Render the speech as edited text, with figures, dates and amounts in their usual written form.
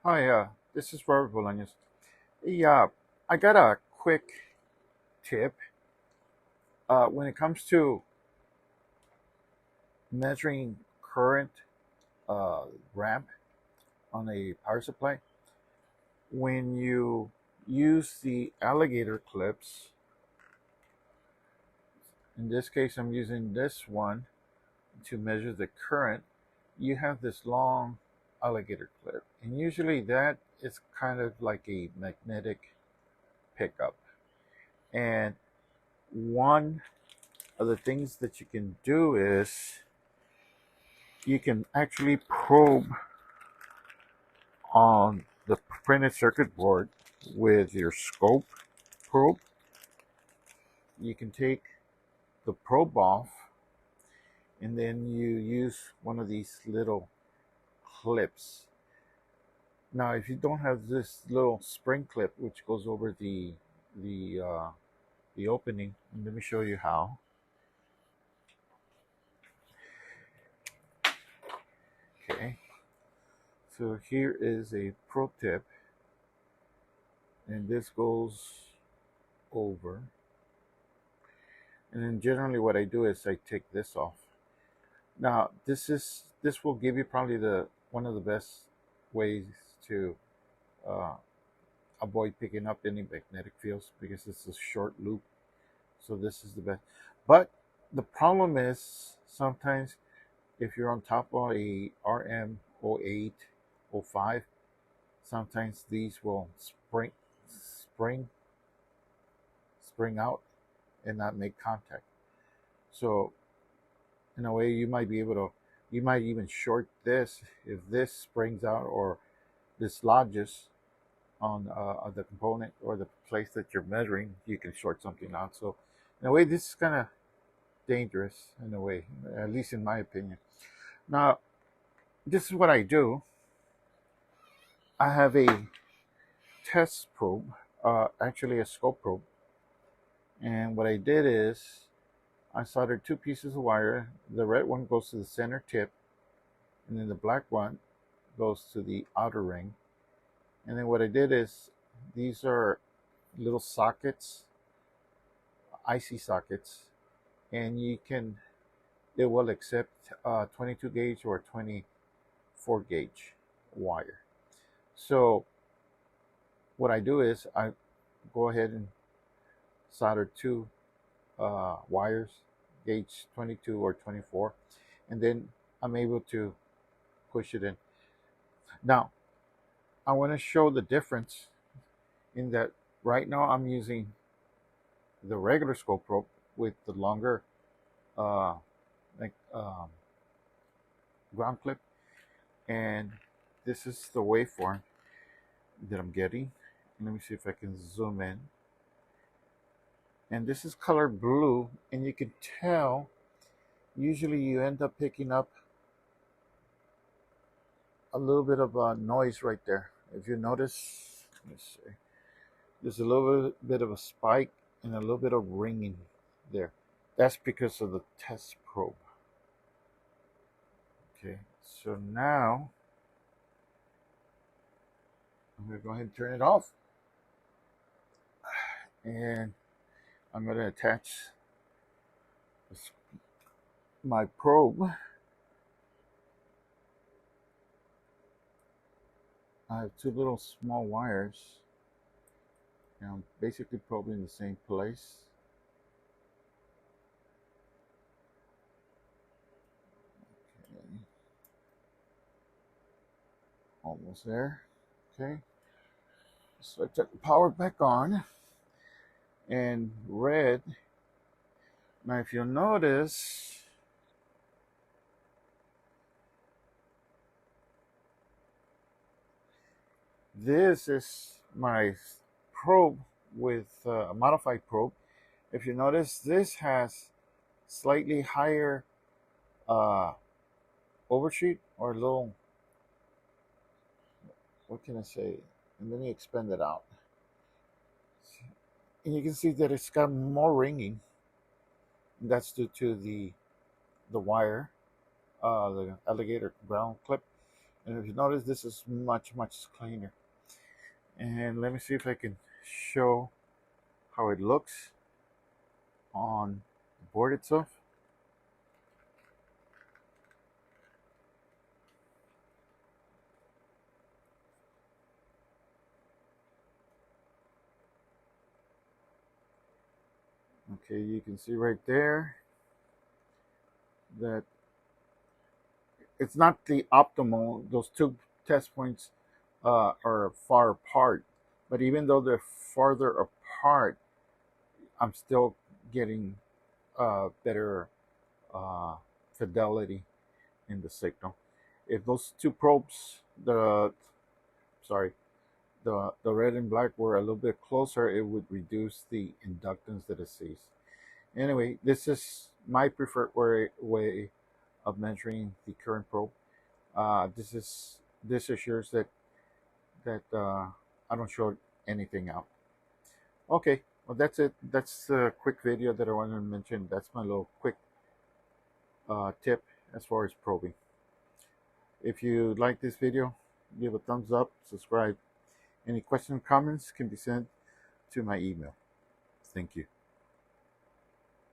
Hi, this is Robert Bolaños. Yeah, I got a quick tip. When it comes to measuring current uh, ramp on a power supply, when you use the alligator clips, in this case I'm using this one to measure the current, you have this long alligator clip. And usually that is kind of like a magnetic pickup. And one of the things that you can do is you can actually probe on the printed circuit board with your scope probe. You can take the probe off and then you use one of these little clips. Now, if you don't have this little spring clip which goes over the uh, the opening, let me show you how. Okay, so here is a probe tip, and this goes over. And then generally what I do is I take this off. Now this will give you probably the one of the best ways to uh, avoid picking up any magnetic fields because it's a short loop. So this is the best. But the problem is sometimes if you're on top of a RM08, 05, sometimes these will spring spring out and not make contact. So in a way you might even short this if this springs out or dislodges on the component or the place that you're measuring. You can short something out. So in a way this is kind of dangerous, in a way, at least in my opinion. Now this is what I do. I have a test probe, actually a scope probe, and what I did is I soldered two pieces of wire. The red one goes to the center tip, and then the black one goes to the outer ring. And then what I did is these are little sockets, IC sockets, and it will accept 22 gauge or 24 gauge wire. So what I do is I go ahead and solder two wires, gauge 22 or 24, and then I'm able to push it in. Now I want to show the difference in that right now I'm using the regular scope probe with the longer uh, like ground clip, and this is the waveform that I'm getting. Let me see if I can zoom in. And this is color blue, and you can tell usually you end up picking up a little bit of noise right there. If you notice, let me see, there's a little bit of a spike and a little bit of ringing there. That's because of the test probe. Okay, so now I'm going to go ahead and turn it off, and I'm going to attach my probe. I have two little small wires, and I'm basically probing the same place. Okay. Almost there. Okay, so I took the power back on, and red. Now if you'll notice, this is my probe with a modified probe. If you notice, this has slightly higher uh, overshoot, or a little, what can I say? And let me expand it out. And you can see that it's got more ringing. That's due to the wire, the alligator ground clip. And if you notice, this is much cleaner. And let me see if I can show how it looks on the board itself. Okay, you can see right there that it's not the optimal. Those two test points are far apart, but even though they're farther apart, I'm still getting better uh, fidelity in the signal. If those two probes, sorry, the red and black were a little bit closer, it would reduce the inductance that it sees. Anyway, this is my preferred way of measuring the current probe. This assures that I don't short anything out. Okay, well that's it. That's a quick video that I wanted to mention. That's my little quick tip as far as probing. If you like this video, give a thumbs up, subscribe. Any questions or comments can be sent to my email. Thank you.